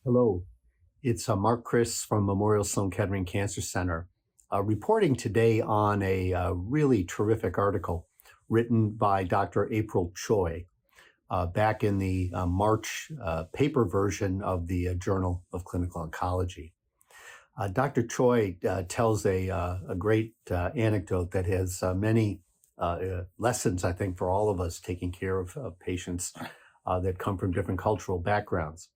Hello, it's Mark Kris from Memorial Sloan Kettering Cancer Center, reporting today on a really terrific article written by Dr. April Choi back in the March paper version of the Journal of Clinical Oncology. Dr. Choi tells a great anecdote that has many lessons, I think, for all of us taking care of patients that come from different cultural backgrounds.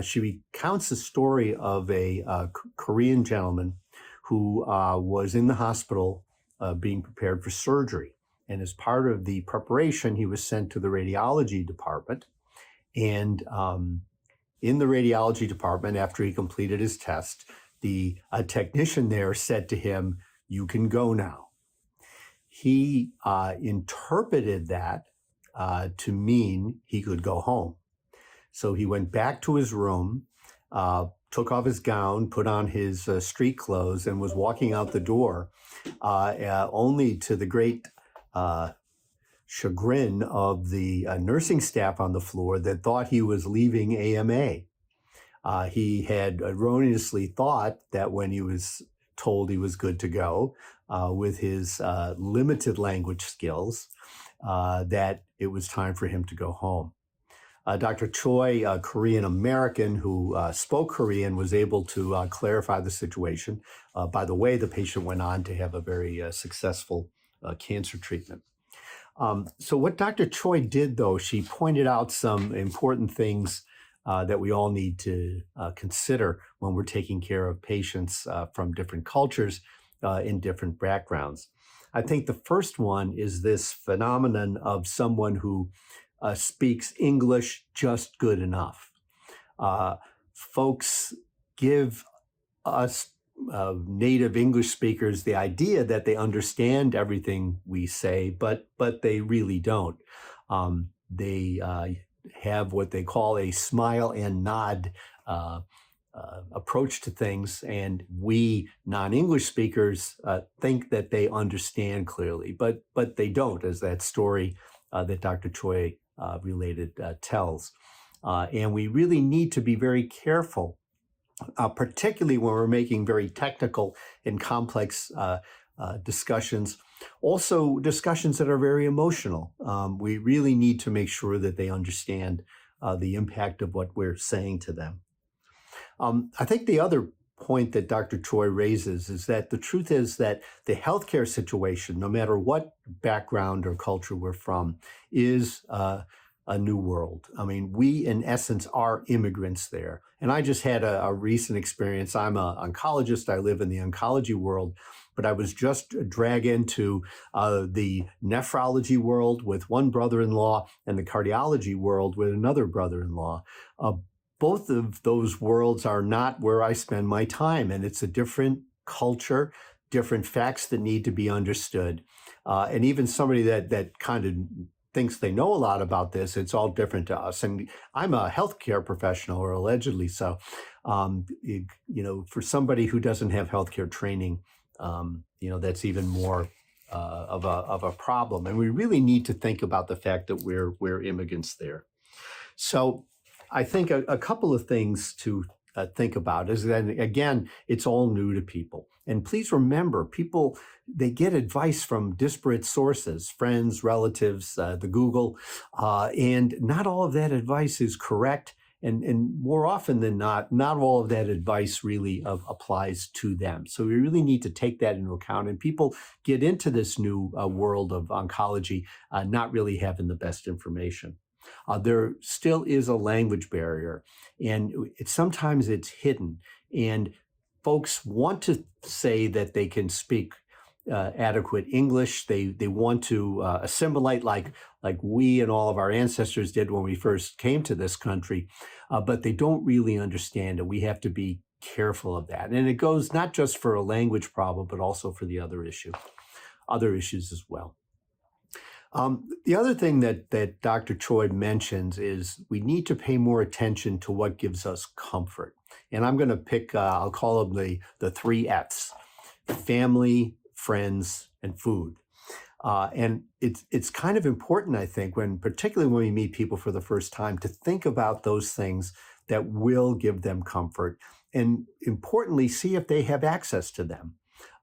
She recounts the story of a Korean gentleman who was in the hospital being prepared for surgery. And as part of the preparation, he was sent to the radiology department. And in the radiology department, after he completed his test, the technician there said to him, "You can go now." He interpreted that to mean he could go home. So he went back to his room, took off his gown, put on his street clothes, and was walking out the door, only to the great chagrin of the nursing staff on the floor that thought he was leaving AMA. He had erroneously thought that when he was told he was good to go with his limited language skills, that it was time for him to go home. Dr. Choi, a Korean American who spoke Korean, was able to clarify the situation. By the way, the patient went on to have a very successful cancer treatment. So what Dr. Choi did, though, she pointed out some important things that we all need to consider when we're taking care of patients from different cultures in different backgrounds. I think the first one is this phenomenon of someone who speaks English just good enough. Folks give us native English speakers the idea that they understand everything we say, but they really don't. They have what they call a smile and nod approach to things, and we non-English speakers think that they understand clearly, but they don't, as that story that Dr. Choi related tells. And we really need to be very careful, particularly when we're making very technical and complex discussions. Also, discussions that are very emotional. We really need to make sure that they understand the impact of what we're saying to them. I think the other point that Dr. Choi raises is that the truth is that the healthcare situation, no matter what background or culture we're from, is a new world. I mean, we in essence are immigrants there. And I just had a recent experience. I'm an oncologist. I live in the oncology world, but I was just dragged into the nephrology world with one brother-in-law and the cardiology world with another brother-in-law. Both of those worlds are not where I spend my time, and it's a different culture, different facts that need to be understood. And even somebody that kind of thinks they know a lot about this, it's all different to us. And I'm a healthcare professional, or allegedly so. For somebody who doesn't have healthcare training, that's even more of a problem. And we really need to think about the fact that we're immigrants there. So I think a couple of things to think about is that, again, it's all new to people. And please remember, people, they get advice from disparate sources, friends, relatives, the Google, and not all of that advice is correct. And more often than not all of that advice really applies to them. So we really need to take that into account. And people get into this new world of oncology not really having the best information. There still is a language barrier, and sometimes it's hidden. And folks want to say that they can speak adequate English. They want to assimilate like we and all of our ancestors did when we first came to this country, but they don't really understand it. We have to be careful of that. And it goes not just for a language problem, but also for the other issues as well. The other thing that Dr. Choi mentions is we need to pay more attention to what gives us comfort. And I'm going to pick, I'll call them the three F's: family, friends, and food. And it's kind of important, I think, particularly when we meet people for the first time, to think about those things that will give them comfort. And importantly, see if they have access to them,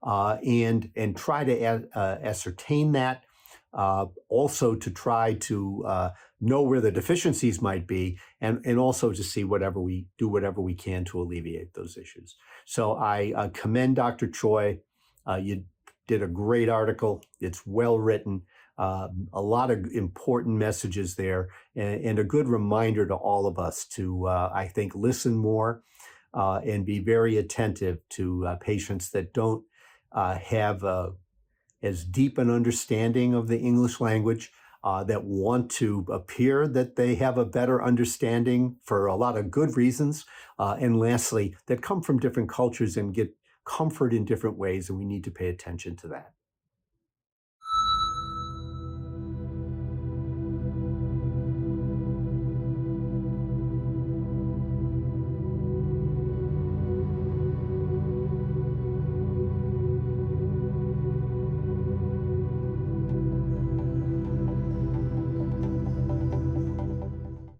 and try to ascertain that. Also to try to know where the deficiencies might be, and also to see whatever we can to alleviate those issues. So I commend Dr. Choi. You did a great article. It's well written. A lot of important messages there, and a good reminder to all of us to, I think, listen more and be very attentive to patients that don't have as deep an understanding of the English language, that want to appear that they have a better understanding for a lot of good reasons. And lastly, that come from different cultures and get comfort in different ways, and we need to pay attention to that.